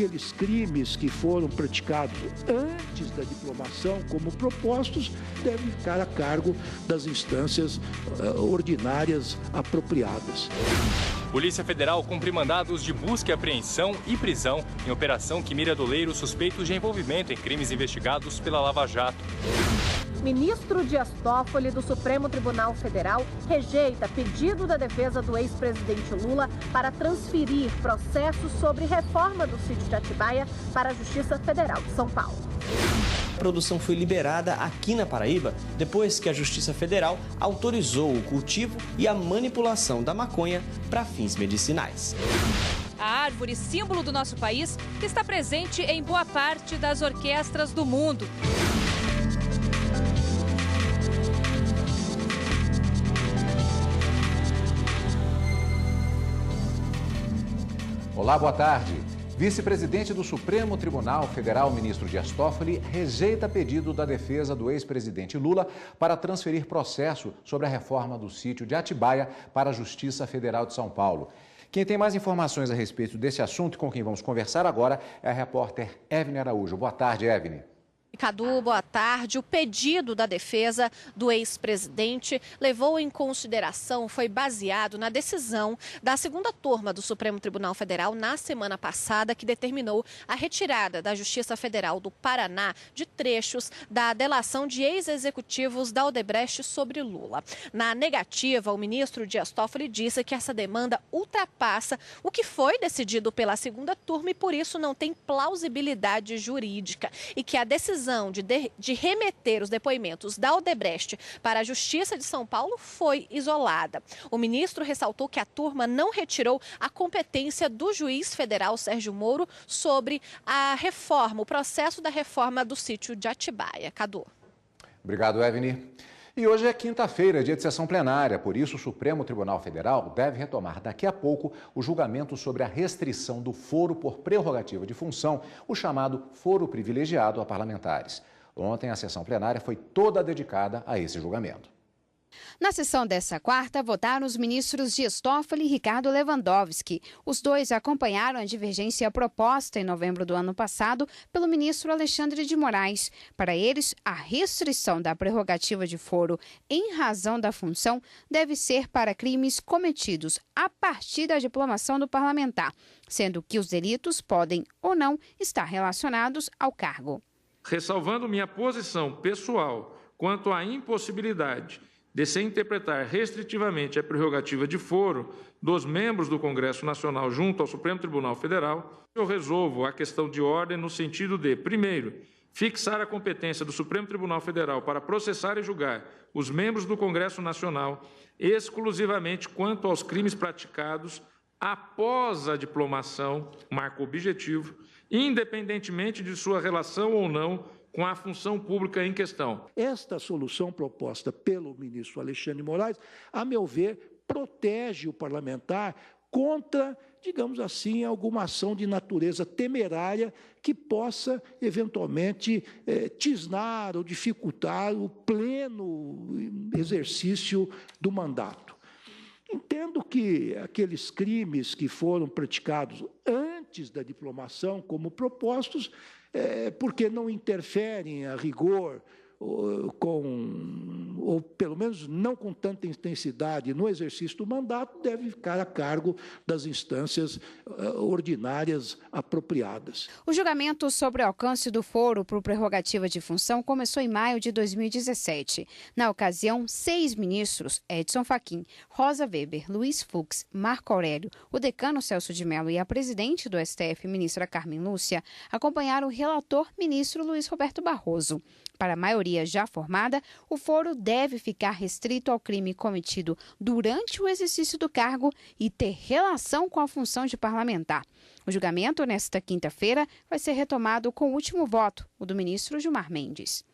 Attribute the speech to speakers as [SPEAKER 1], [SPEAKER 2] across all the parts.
[SPEAKER 1] aqueles crimes que foram praticados antes da diplomação, como propostos, devem ficar a cargo das instâncias ordinárias apropriadas.
[SPEAKER 2] Polícia Federal cumpre mandados de busca e apreensão e prisão em operação que mira doleiros suspeitos de envolvimento em crimes investigados pela Lava Jato.
[SPEAKER 3] Ministro Dias Toffoli, do Supremo Tribunal Federal, rejeita pedido da defesa do ex-presidente Lula para transferir processos sobre reforma do sítio de Atibaia para a Justiça Federal de São Paulo.
[SPEAKER 4] A produção foi liberada aqui na Paraíba depois que a Justiça Federal autorizou o cultivo e a manipulação da maconha para fins medicinais.
[SPEAKER 5] A árvore, símbolo do nosso país, está presente em boa parte das orquestras do mundo.
[SPEAKER 6] Olá, boa tarde. Vice-presidente do Supremo Tribunal Federal, ministro Dias Toffoli, rejeita pedido da defesa do ex-presidente Lula para transferir processo sobre a reforma do sítio de Atibaia para a Justiça Federal de São Paulo. Quem tem mais informações a respeito desse assunto e com quem vamos conversar agora é a repórter Evne Araújo. Boa tarde, Evne.
[SPEAKER 3] Cadu, boa tarde. O pedido da defesa do ex-presidente levou em consideração, foi baseado na decisão da segunda turma do Supremo Tribunal Federal na semana passada, que determinou a retirada da Justiça Federal do Paraná de trechos da delação de ex-executivos da Odebrecht sobre Lula. Na negativa, o ministro Dias Toffoli disse que essa demanda ultrapassa o que foi decidido pela segunda turma e, por isso, não tem plausibilidade jurídica e que a decisão de remeter os depoimentos da Odebrecht para a Justiça de São Paulo foi isolada. O ministro ressaltou que a turma não retirou a competência do juiz federal Sérgio Moro sobre a reforma, o processo da reforma do sítio de Atibaia. Cadu.
[SPEAKER 6] Obrigado, Evne. E hoje é quinta-feira, dia de sessão plenária, por isso o Supremo Tribunal Federal deve retomar daqui a pouco o julgamento sobre a restrição do foro por prerrogativa de função, o chamado foro privilegiado a parlamentares. Ontem a sessão plenária foi toda dedicada a esse julgamento.
[SPEAKER 7] Na sessão desta quarta, votaram os ministros Dias Toffoli e Ricardo Lewandowski. Os dois acompanharam a divergência proposta em novembro do ano passado pelo ministro Alexandre de Moraes. Para eles, a restrição da prerrogativa de foro em razão da função deve ser para crimes cometidos a partir da diplomação do parlamentar, sendo que os delitos podem ou não estar relacionados ao cargo.
[SPEAKER 8] Ressalvando minha posição pessoal quanto à impossibilidade de se interpretar restritivamente a prerrogativa de foro dos membros do Congresso Nacional junto ao Supremo Tribunal Federal, eu resolvo a questão de ordem no sentido de, primeiro, fixar a competência do Supremo Tribunal Federal para processar e julgar os membros do Congresso Nacional exclusivamente quanto aos crimes praticados após a diplomação, marco objetivo, independentemente de sua relação ou não com a função pública em questão.
[SPEAKER 1] Esta solução proposta pelo ministro Alexandre de Moraes, a meu ver, protege o parlamentar contra, digamos assim, alguma ação de natureza temerária que possa, eventualmente, tisnar ou dificultar o pleno exercício do mandato. Entendo que aqueles crimes que foram praticados antes da diplomação, como propostos, porque não interferem a rigor, ou pelo menos não com tanta intensidade no exercício do mandato, deve ficar a cargo das instâncias ordinárias apropriadas.
[SPEAKER 7] O julgamento sobre o alcance do foro por prerrogativa de função começou em maio de 2017. Na ocasião, 6 ministros, Edson Fachin, Rosa Weber, Luiz Fux, Marco Aurélio, o decano Celso de Mello e a presidente do STF, ministra Carmen Lúcia, acompanharam o relator, ministro Luiz Roberto Barroso. Para a maioria já formada, o foro deve ficar restrito ao crime cometido durante o exercício do cargo e ter relação com a função de parlamentar. O julgamento, nesta quinta-feira, vai ser retomado com o último voto, o do ministro Gilmar Mendes.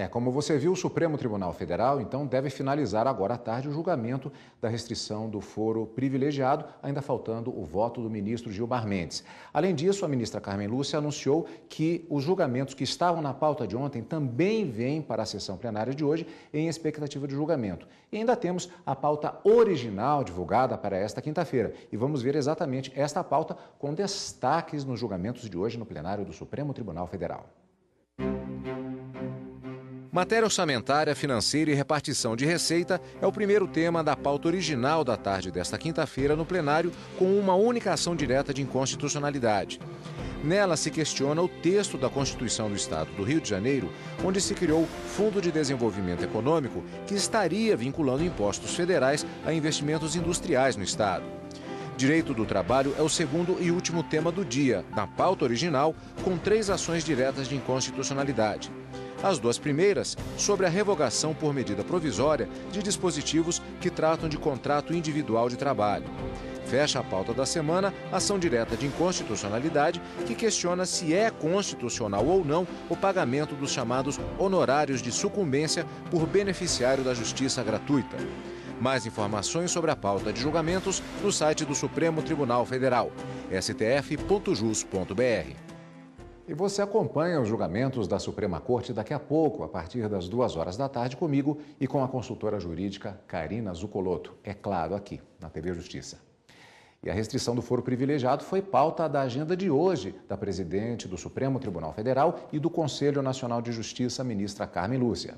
[SPEAKER 6] Como você viu, o Supremo Tribunal Federal, então, deve finalizar agora à tarde o julgamento da restrição do foro privilegiado, ainda faltando o voto do ministro Gilmar Mendes. Além disso, a ministra Carmen Lúcia anunciou que os julgamentos que estavam na pauta de ontem também vêm para a sessão plenária de hoje em expectativa de julgamento. E ainda temos a pauta original divulgada para esta quinta-feira. E vamos ver exatamente esta pauta com destaques nos julgamentos de hoje no plenário do Supremo Tribunal Federal. Matéria orçamentária, financeira e repartição de receita é o primeiro tema da pauta original da tarde desta quinta-feira no plenário, com uma única ação direta de inconstitucionalidade. Nela se questiona o texto da Constituição do Estado do Rio de Janeiro, onde se criou o Fundo de Desenvolvimento Econômico, que estaria vinculando impostos federais a investimentos industriais no Estado. Direito do trabalho é o segundo e último tema do dia, na pauta original, com 3 ações diretas de inconstitucionalidade. As 2 primeiras, sobre a revogação por medida provisória de dispositivos que tratam de contrato individual de trabalho. Fecha a pauta da semana, ação direta de inconstitucionalidade, que questiona se é constitucional ou não o pagamento dos chamados honorários de sucumbência por beneficiário da justiça gratuita. Mais informações sobre a pauta de julgamentos no site do Supremo Tribunal Federal, stf.jus.br. E você acompanha os julgamentos da Suprema Corte daqui a pouco, a partir das 2 da tarde, comigo e com a consultora jurídica Karina Zucolotto, é claro, aqui na TV Justiça. E a restrição do foro privilegiado foi pauta da agenda de hoje da presidente do Supremo Tribunal Federal e do Conselho Nacional de Justiça, ministra Carmen Lúcia.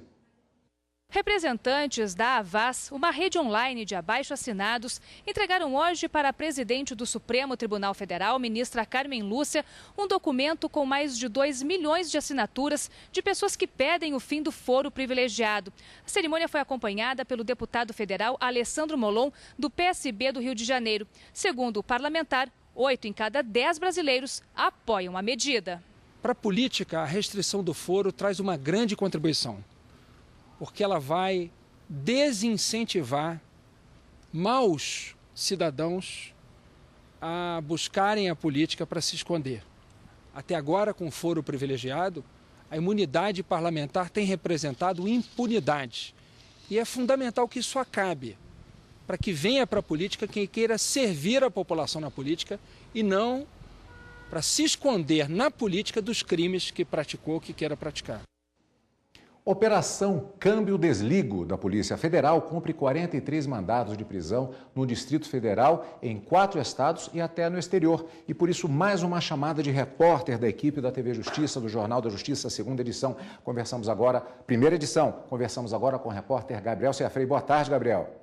[SPEAKER 5] Representantes da Havas, uma rede online de abaixo-assinados, entregaram hoje para a presidente do Supremo Tribunal Federal, ministra Carmen Lúcia, um documento com mais de 2 milhões de assinaturas de pessoas que pedem o fim do foro privilegiado. A cerimônia foi acompanhada pelo deputado federal Alessandro Molon, do PSB do Rio de Janeiro. Segundo o parlamentar, 8 em cada 10 brasileiros apoiam a medida.
[SPEAKER 9] Para a política, a restrição do foro traz uma grande contribuição, porque ela vai desincentivar maus cidadãos a buscarem a política para se esconder. Até agora, com o foro privilegiado, a imunidade parlamentar tem representado impunidade. E é fundamental que isso acabe, para que venha para a política quem queira servir a população na política e não para se esconder na política dos crimes que praticou, que queira praticar.
[SPEAKER 6] Operação Câmbio Desligo da Polícia Federal cumpre 43 mandados de prisão no Distrito Federal, em 4 estados e até no exterior. E por isso, mais uma chamada de repórter da equipe da TV Justiça, do Jornal da Justiça, segunda edição. Primeira edição, conversamos agora com o repórter Gabriel Ciafrei. Boa tarde, Gabriel.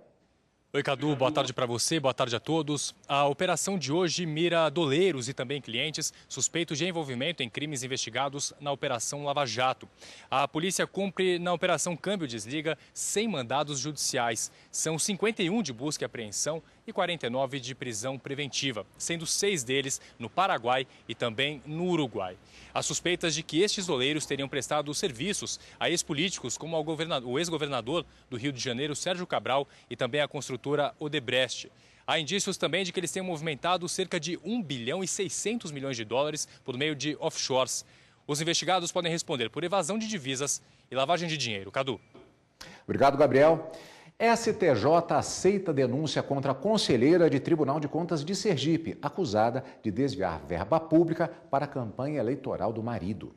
[SPEAKER 2] Oi, Cadu, boa tarde para você, boa tarde a todos. A operação de hoje mira doleiros e também clientes suspeitos de envolvimento em crimes investigados na Operação Lava Jato. A polícia cumpre na Operação Câmbio Desliga 100 mandados judiciais. São 51 de busca e apreensão e 49 de prisão preventiva, sendo 6 deles no Paraguai e também no Uruguai. Há suspeitas de que estes doleiros teriam prestado serviços a ex-políticos, como o ex-governador do Rio de Janeiro, Sérgio Cabral, e também a construtora Odebrecht. Há indícios também de que eles tenham movimentado cerca de 1 bilhão e 600 milhões de dólares por meio de offshores. Os investigados podem responder por evasão de divisas e lavagem de dinheiro. Cadu.
[SPEAKER 6] Obrigado, Gabriel. STJ aceita denúncia contra a conselheira de Tribunal de Contas de Sergipe, acusada de desviar verba pública para a campanha eleitoral do marido.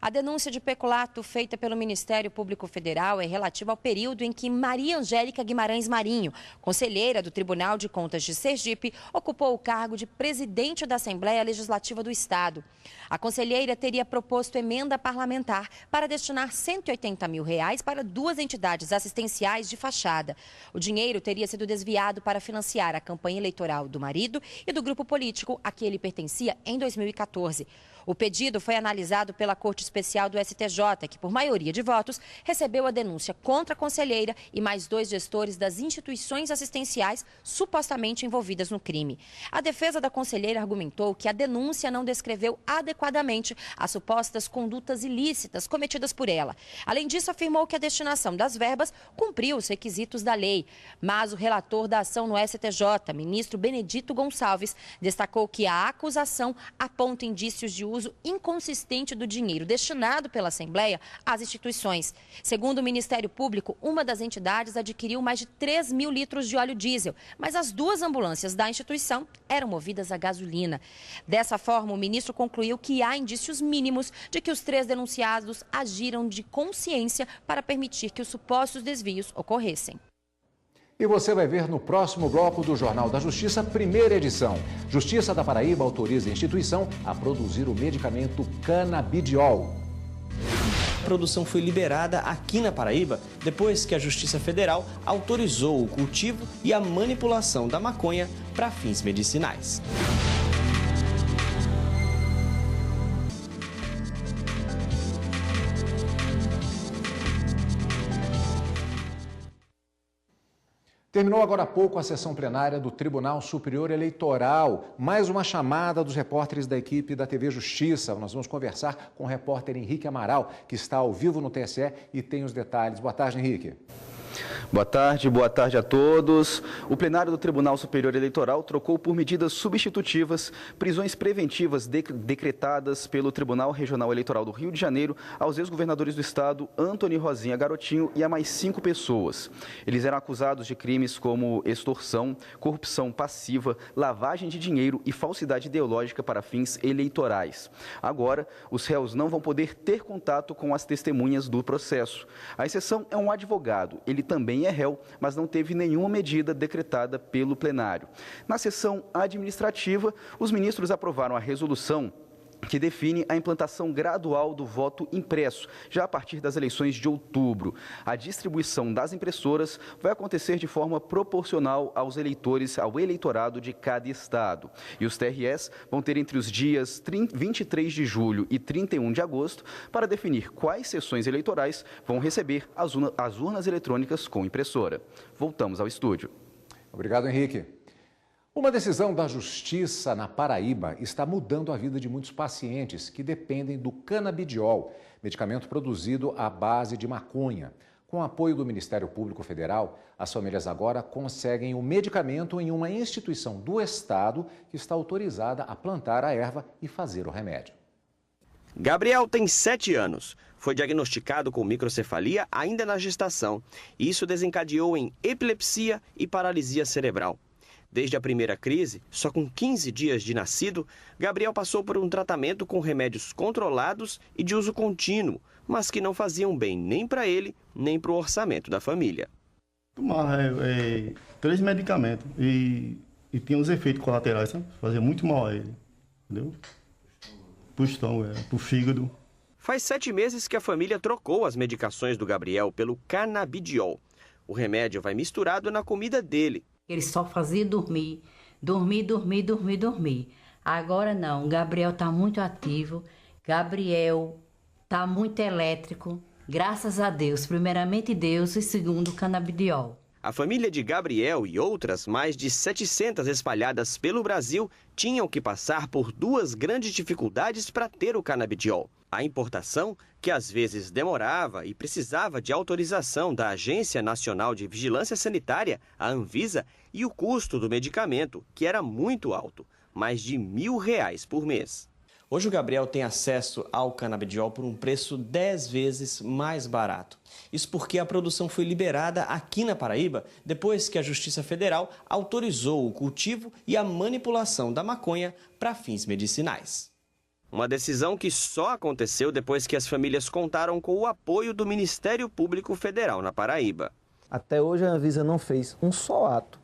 [SPEAKER 10] A denúncia de peculato feita pelo Ministério Público Federal é relativa ao período em que Maria Angélica Guimarães Marinho, conselheira do Tribunal de Contas de Sergipe, ocupou o cargo de presidente da Assembleia Legislativa do Estado. A conselheira teria proposto emenda parlamentar para destinar R$180 mil para 2 entidades assistenciais de fachada. O dinheiro teria sido desviado para financiar a campanha eleitoral do marido e do grupo político a que ele pertencia em 2014. O pedido foi analisado pela Corte Especial do STJ, que, por maioria de votos, recebeu a denúncia contra a conselheira e mais 2 gestores das instituições assistenciais supostamente envolvidas no crime. A defesa da conselheira argumentou que a denúncia não descreveu adequadamente as supostas condutas ilícitas cometidas por ela. Além disso, afirmou que a destinação das verbas cumpriu os requisitos da lei. Mas o relator da ação no STJ, ministro Benedito Gonçalves, destacou que a acusação aponta indícios de uso inconsistente do dinheiro destinado pela Assembleia às instituições. Segundo o Ministério Público, uma das entidades adquiriu mais de 3 mil litros de óleo diesel, mas as 2 ambulâncias da instituição eram movidas a gasolina. Dessa forma, o ministro concluiu que há indícios mínimos de que os 3 denunciados agiram de consciência para permitir que os supostos desvios ocorressem.
[SPEAKER 6] E você vai ver no próximo bloco do Jornal da Justiça, primeira edição. Justiça da Paraíba autoriza a instituição a produzir o medicamento canabidiol.
[SPEAKER 4] A produção foi liberada aqui na Paraíba depois que a Justiça Federal autorizou o cultivo e a manipulação da maconha para fins medicinais.
[SPEAKER 6] Terminou agora há pouco a sessão plenária do Tribunal Superior Eleitoral. Mais uma chamada dos repórteres da equipe da TV Justiça. Nós vamos conversar com o repórter Henrique Amaral, que está ao vivo no TSE e tem os detalhes. Boa tarde, Henrique.
[SPEAKER 11] Boa tarde a todos. O plenário do Tribunal Superior Eleitoral trocou por medidas substitutivas prisões preventivas decretadas pelo Tribunal Regional Eleitoral do Rio de Janeiro aos ex-governadores do estado, Antony Rosinha Garotinho, e a mais 5 pessoas. Eles eram acusados de crimes como extorsão, corrupção passiva, lavagem de dinheiro e falsidade ideológica para fins eleitorais. Agora, os réus não vão poder ter contato com as testemunhas do processo. A exceção é um advogado. Ele também é réu, mas não teve nenhuma medida decretada pelo plenário. Na sessão administrativa, os ministros aprovaram a resolução que define a implantação gradual do voto impresso, já a partir das eleições de outubro. A distribuição das impressoras vai acontecer de forma proporcional aos eleitores, ao eleitorado de cada estado. E os TREs vão ter entre os dias 23 de julho e 31 de agosto para definir quais sessões eleitorais vão receber as urnas eletrônicas com impressora. Voltamos ao estúdio.
[SPEAKER 6] Obrigado, Henrique. Uma decisão da Justiça na Paraíba está mudando a vida de muitos pacientes que dependem do canabidiol, medicamento produzido à base de maconha. Com o apoio do Ministério Público Federal, as famílias agora conseguem o medicamento em uma instituição do Estado que está autorizada a plantar a erva e fazer o remédio.
[SPEAKER 12] Gabriel tem 7 anos. Foi diagnosticado com microcefalia ainda na gestação. Isso desencadeou em epilepsia e paralisia cerebral. Desde a primeira crise, só com 15 dias de nascido, Gabriel passou por um tratamento com remédios controlados e de uso contínuo, mas que não faziam bem nem para ele, nem para o orçamento da família.
[SPEAKER 13] Tomava 3 medicamentos e tinha os efeitos colaterais, sabe? Fazia muito mal a ele, entendeu? Pro estômago, pro fígado.
[SPEAKER 12] Faz 7 meses que a família trocou as medicações do Gabriel pelo canabidiol. O remédio vai misturado na comida dele.
[SPEAKER 14] Ele só fazia dormir. Agora não, Gabriel está muito ativo, Gabriel está muito elétrico, graças a Deus, primeiramente Deus e segundo o canabidiol.
[SPEAKER 12] A família de Gabriel e outras mais de 700 espalhadas pelo Brasil tinham que passar por 2 grandes dificuldades para ter o canabidiol. A importação, que às vezes demorava e precisava de autorização da Agência Nacional de Vigilância Sanitária, a Anvisa, e o custo do medicamento, que era muito alto, mais de R$1.000 por mês.
[SPEAKER 4] Hoje o Gabriel tem acesso ao canabidiol por um preço 10 vezes mais barato. Isso porque a produção foi liberada aqui na Paraíba depois que a Justiça Federal autorizou o cultivo e a manipulação da maconha para fins medicinais.
[SPEAKER 12] Uma decisão que só aconteceu depois que as famílias contaram com o apoio do Ministério Público Federal na Paraíba.
[SPEAKER 15] Até hoje a Anvisa não fez um só ato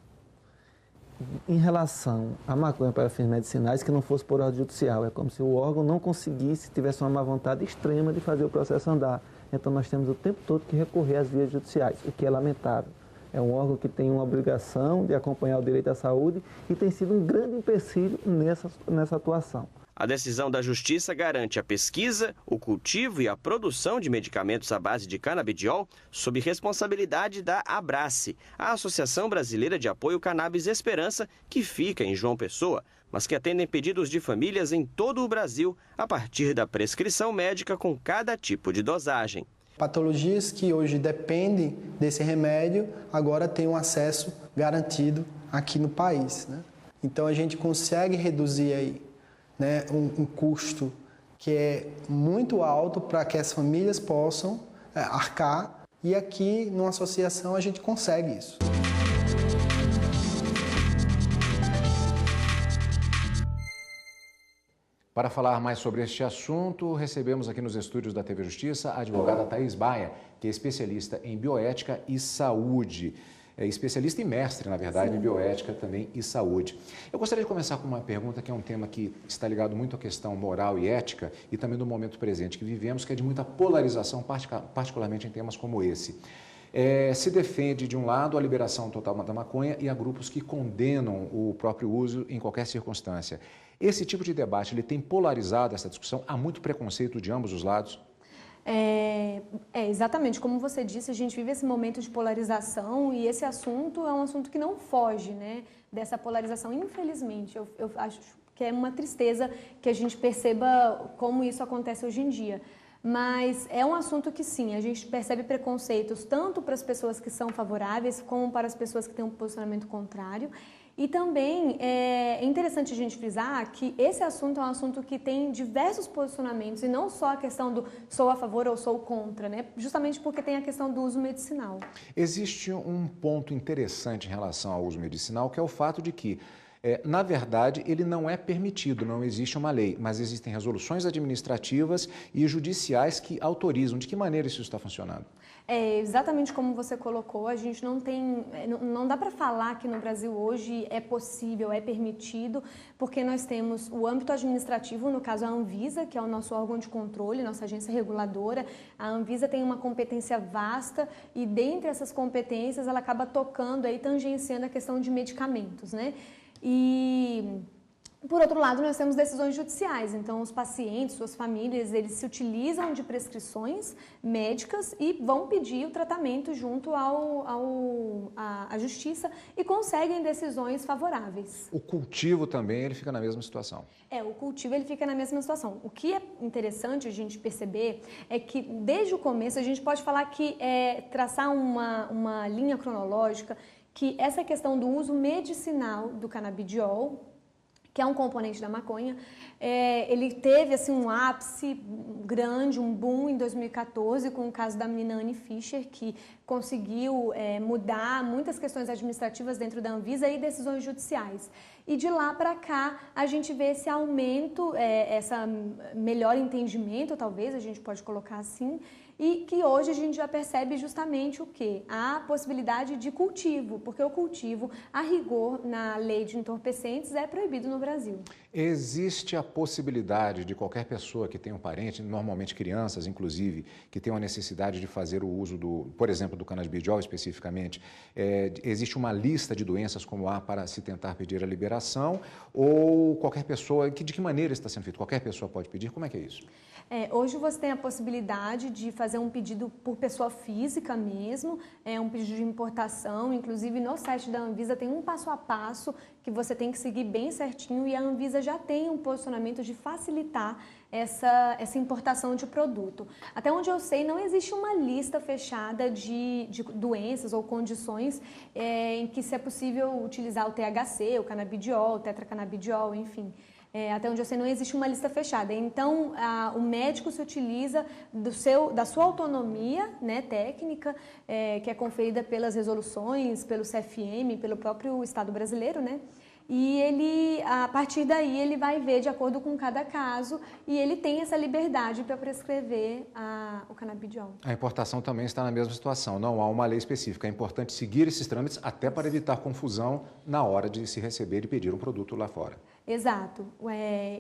[SPEAKER 15] em relação à maconha para fins medicinais que não fosse por ordem judicial. É como se o órgão não conseguisse, tivesse uma má vontade extrema de fazer o processo andar. Então nós temos o tempo todo que recorrer às vias judiciais, o que é lamentável. É um órgão que tem uma obrigação de acompanhar o direito à saúde e tem sido um grande empecilho nessa atuação.
[SPEAKER 12] A decisão da Justiça garante a pesquisa, o cultivo e a produção de medicamentos à base de canabidiol sob responsabilidade da Abrace, a Associação Brasileira de Apoio Cannabis Esperança, que fica em João Pessoa, mas que atendem pedidos de famílias em todo o Brasil a partir da prescrição médica com cada tipo de dosagem.
[SPEAKER 16] Patologias que hoje dependem desse remédio agora têm um acesso garantido aqui no país, né? Então a gente consegue reduzir aí um custo que é muito alto para que as famílias possam arcar, e aqui, numa associação, a gente consegue isso.
[SPEAKER 6] Para falar mais sobre este assunto, recebemos aqui nos estúdios da TV Justiça a advogada Thaís Baia, que é especialista em bioética e saúde. É especialista e mestre, na verdade, em bioética também e saúde. Eu gostaria de começar com uma pergunta que é um tema que está ligado muito à questão moral e ética e também do momento presente que vivemos, que é de muita polarização, particularmente em temas como esse. Se defende, de um lado, a liberação total da maconha e há grupos que condenam o próprio uso em qualquer circunstância. Esse tipo de debate, ele tem polarizado essa discussão? Há muito preconceito de ambos os lados?
[SPEAKER 17] Exatamente, como você disse, a gente vive esse momento de polarização e esse assunto é um assunto que não foge, né, dessa polarização, infelizmente. Eu acho que é uma tristeza que a gente perceba como isso acontece hoje em dia. Mas é um assunto que, sim, a gente percebe preconceitos tanto para as pessoas que são favoráveis como para as pessoas que têm um posicionamento contrário. E também é interessante a gente frisar que esse assunto é um assunto que tem diversos posicionamentos e não só a questão do sou a favor ou sou contra, né? Justamente porque tem a questão do uso medicinal.
[SPEAKER 6] Existe um ponto interessante em relação ao uso medicinal, que é o fato de que, na verdade, ele não é permitido, não existe uma lei, mas existem resoluções administrativas e judiciais que autorizam. De que maneira isso está funcionando?
[SPEAKER 17] Exatamente como você colocou, a gente não dá para falar que no Brasil hoje é possível, é permitido, porque nós temos o âmbito administrativo, no caso a Anvisa, que é o nosso órgão de controle, nossa agência reguladora. A Anvisa tem uma competência vasta e dentre essas competências ela acaba tocando aí, tangenciando a questão de medicamentos, né? E, por outro lado, nós temos decisões judiciais, então os pacientes, suas famílias, eles se utilizam de prescrições médicas e vão pedir o tratamento junto à justiça e conseguem decisões favoráveis.
[SPEAKER 6] O cultivo também, ele fica na mesma situação.
[SPEAKER 17] O cultivo ele fica na mesma situação. O que é interessante a gente perceber é que, desde o começo, a gente pode falar que traçar uma linha cronológica, que essa questão do uso medicinal do canabidiol, que é um componente da maconha, ele teve assim, um ápice grande, um boom em 2014, com o caso da menina Anne Fischer, que conseguiu mudar muitas questões administrativas dentro da Anvisa e decisões judiciais. E de lá para cá, a gente vê esse aumento, esse melhor entendimento, talvez, a gente pode colocar assim, e que hoje a gente já percebe justamente o quê? A possibilidade de cultivo, porque o cultivo, a rigor, na lei de entorpecentes, é proibido no Brasil.
[SPEAKER 6] Existe a possibilidade de qualquer pessoa que tenha um parente, normalmente crianças, inclusive, que tenham a necessidade de fazer o uso por exemplo, do canabidiol especificamente, existe uma lista de doenças como há para se tentar pedir a liberação, ou qualquer pessoa, de que maneira está sendo feito? Qualquer pessoa pode pedir? Como é que é isso?
[SPEAKER 17] Hoje você tem a possibilidade de fazer um pedido por pessoa física mesmo, um pedido de importação, inclusive no site da Anvisa tem um passo a passo que você tem que seguir bem certinho e a Anvisa já tem um posicionamento de facilitar essa importação de produto. Até onde eu sei, não existe uma lista fechada de doenças ou condições em que se é possível utilizar o THC, o canabidiol, o tetracanabidiol, enfim. Até onde eu sei, não existe uma lista fechada. Então, o médico se utiliza da sua autonomia, né, técnica, que é conferida pelas resoluções, pelo CFM, pelo próprio Estado brasileiro, né? E ele, a partir daí, ele vai ver de acordo com cada caso e ele tem essa liberdade para prescrever o canabidiol.
[SPEAKER 6] A importação também está na mesma situação, não há uma lei específica. É importante seguir esses trâmites até para evitar confusão na hora de se receber e pedir um produto lá fora.
[SPEAKER 17] Exato.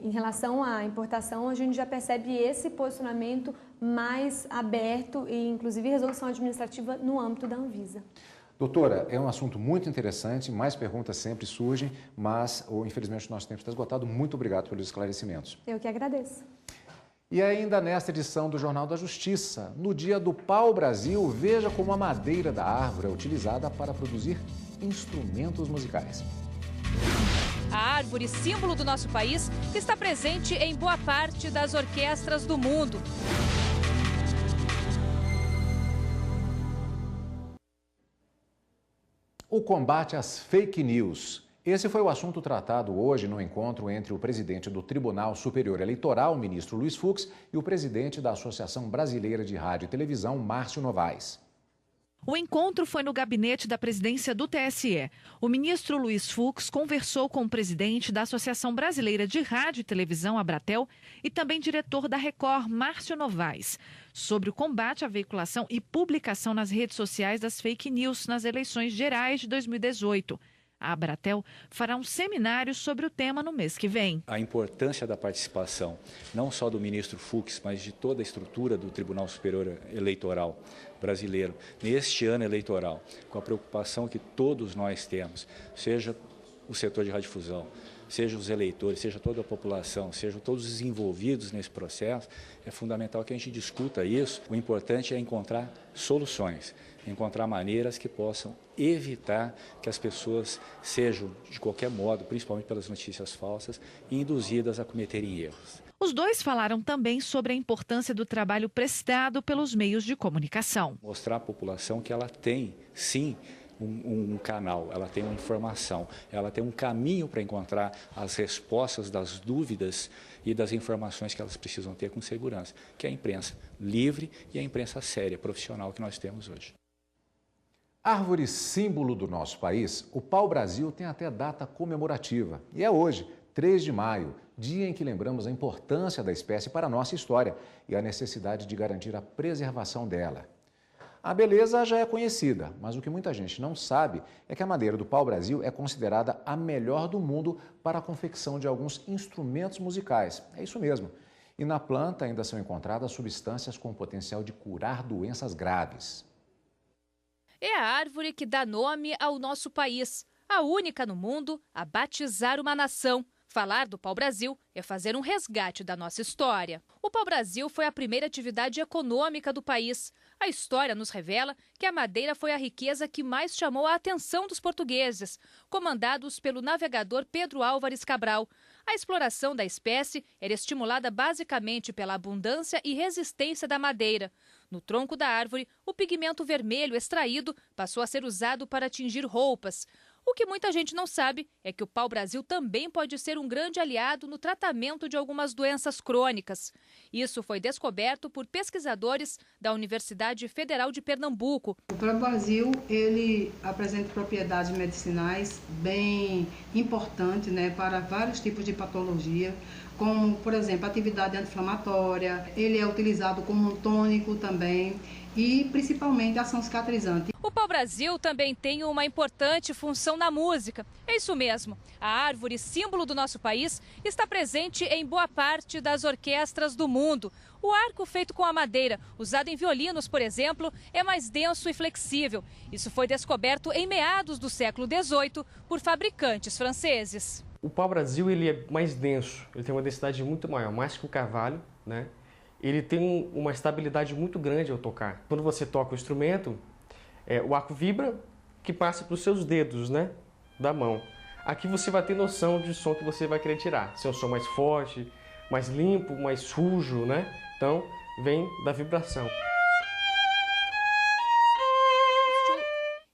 [SPEAKER 17] Em relação à importação, a gente já percebe esse posicionamento mais aberto e, inclusive, resolução administrativa no âmbito da Anvisa.
[SPEAKER 6] Doutora, é um assunto muito interessante, mais perguntas sempre surgem, mas, infelizmente, o nosso tempo está esgotado. Muito obrigado pelos esclarecimentos.
[SPEAKER 17] Eu que agradeço.
[SPEAKER 6] E ainda nesta edição do Jornal da Justiça, no Dia do Pau-Brasil, veja como a madeira da árvore é utilizada para produzir instrumentos musicais.
[SPEAKER 5] A árvore, símbolo do nosso país, está presente em boa parte das orquestras do mundo.
[SPEAKER 6] O combate às fake news Esse foi o assunto tratado hoje no encontro entre o presidente do Tribunal Superior Eleitoral, ministro Luiz Fux, e o presidente da Associação Brasileira de Rádio e Televisão, Márcio Novaes.
[SPEAKER 18] O encontro foi no gabinete da presidência do TSE. O ministro Luiz Fux conversou com o presidente da Associação Brasileira de Rádio e Televisão, Abratel, e também diretor da Record, Márcio Novaes, sobre o combate à veiculação e publicação nas redes sociais das fake news nas eleições gerais de 2018. A Abratel fará um seminário sobre o tema no mês que vem.
[SPEAKER 19] A importância da participação, não só do ministro Fux, mas de toda a estrutura do Tribunal Superior Eleitoral brasileiro, neste ano eleitoral, com a preocupação que todos nós temos, seja o setor de radiodifusão, seja os eleitores, seja toda a população, sejam todos os envolvidos nesse processo, é fundamental que a gente discuta isso. O importante é encontrar soluções, encontrar maneiras que possam evitar que as pessoas sejam, de qualquer modo, principalmente pelas notícias falsas, induzidas a cometerem erros.
[SPEAKER 18] Os dois falaram também sobre a importância do trabalho prestado pelos meios de comunicação.
[SPEAKER 19] Mostrar à população que ela tem, sim, um canal, ela tem uma informação, ela tem um caminho para encontrar as respostas das dúvidas e das informações que elas precisam ter com segurança, que é a imprensa livre e a imprensa séria, profissional que nós temos hoje.
[SPEAKER 6] Árvore símbolo do nosso país, o pau-brasil tem até data comemorativa. E é hoje, 3 de maio, dia em que lembramos a importância da espécie para a nossa história e a necessidade de garantir a preservação dela. A beleza já é conhecida, mas o que muita gente não sabe é que a madeira do pau-brasil é considerada a melhor do mundo para a confecção de alguns instrumentos musicais. É isso mesmo. E na planta ainda são encontradas substâncias com potencial de curar doenças graves.
[SPEAKER 5] É a árvore que dá nome ao nosso país, a única no mundo a batizar uma nação. Falar do pau-brasil é fazer um resgate da nossa história. O pau-brasil foi a primeira atividade econômica do país. A história nos revela que a madeira foi a riqueza que mais chamou a atenção dos portugueses, comandados pelo navegador Pedro Álvares Cabral. A exploração da espécie era estimulada basicamente pela abundância e resistência da madeira. No tronco da árvore, o pigmento vermelho extraído passou a ser usado para tingir roupas. O que muita gente não sabe é que o pau-brasil também pode ser um grande aliado no tratamento de algumas doenças crônicas. Isso foi descoberto por pesquisadores da Universidade Federal de Pernambuco.
[SPEAKER 20] O pau-brasil, ele apresenta propriedades medicinais bem importantes, para vários tipos de patologia, como, por exemplo, atividade anti-inflamatória. Ele é utilizado como um tônico também e principalmente ação cicatrizante.
[SPEAKER 5] O pau-brasil também tem uma importante função na música. É isso mesmo, a árvore símbolo do nosso país está presente em boa parte das orquestras do mundo. O arco feito com a madeira, usado em violinos, por exemplo, é mais denso e flexível. Isso foi descoberto em meados do século XVIII por fabricantes franceses.
[SPEAKER 21] O pau-brasil ele é mais denso, ele tem uma densidade muito maior, mais que o carvalho, Ele tem uma estabilidade muito grande ao tocar. Quando você toca o instrumento, o arco vibra, que passa para os seus dedos, da mão. Aqui você vai ter noção do som que você vai querer tirar. Se é um som mais forte, mais limpo, mais sujo, Então, vem da vibração.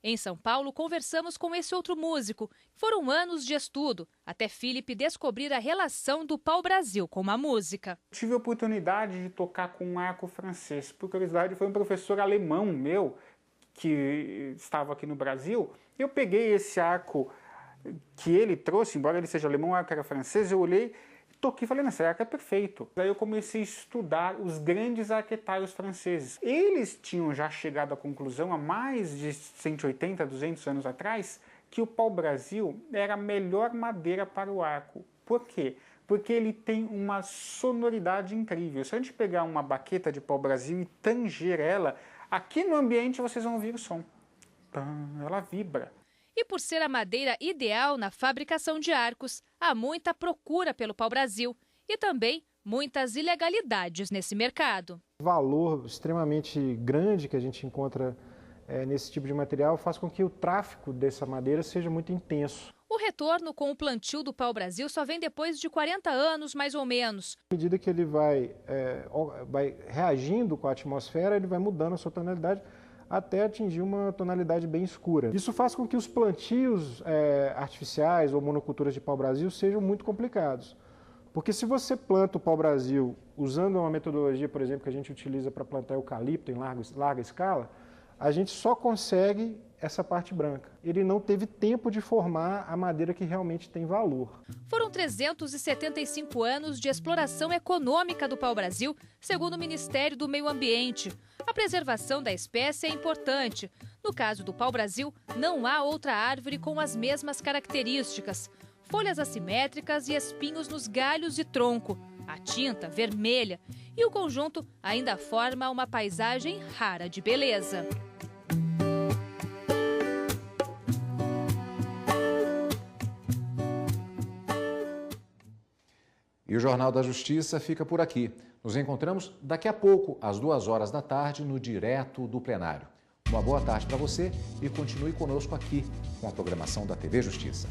[SPEAKER 5] Em São Paulo, conversamos com esse outro músico. Foram anos de estudo, até Felipe descobrir a relação do pau-brasil com a música.
[SPEAKER 22] Tive a oportunidade de tocar com um arco francês. Por curiosidade, foi um professor alemão meu, que estava aqui no Brasil. Eu peguei esse arco que ele trouxe, embora ele seja alemão, o arco era francês, eu olhei, toquei e falei, esse arco é perfeito. Aí eu comecei a estudar os grandes arquetários franceses. Eles tinham já chegado à conclusão, há mais de 180, 200 anos atrás, que o pau-brasil era a melhor madeira para o arco. Por quê? Porque ele tem uma sonoridade incrível. Se a gente pegar uma baqueta de pau-brasil e tanger ela, aqui no ambiente vocês vão ouvir o som. Ela vibra.
[SPEAKER 5] E por ser a madeira ideal na fabricação de arcos, há muita procura pelo pau-brasil e também muitas ilegalidades nesse mercado.
[SPEAKER 23] O valor extremamente grande que a gente encontra nesse tipo de material faz com que o tráfico dessa madeira seja muito intenso.
[SPEAKER 5] O retorno com o plantio do pau-brasil só vem depois de 40 anos, mais ou menos.
[SPEAKER 23] À medida que ele vai reagindo com a atmosfera, ele vai mudando a sua tonalidade, até atingir uma tonalidade bem escura. Isso faz com que os plantios artificiais ou monoculturas de pau-brasil sejam muito complicados. Porque se você planta o pau-brasil usando uma metodologia, por exemplo, que a gente utiliza para plantar eucalipto em larga escala, a gente só consegue essa parte branca. Ele não teve tempo de formar a madeira que realmente tem valor.
[SPEAKER 5] Foram 375 anos de exploração econômica do pau-brasil, segundo o Ministério do Meio Ambiente. A preservação da espécie é importante. No caso do pau-brasil, não há outra árvore com as mesmas características. Folhas assimétricas e espinhos nos galhos e tronco. A tinta vermelha. E o conjunto ainda forma uma paisagem rara de beleza.
[SPEAKER 6] E o Jornal da Justiça fica por aqui. Nos encontramos daqui a pouco, às 2h da tarde, no Direto do Plenário. Uma boa tarde para você e continue conosco aqui com a programação da TV Justiça.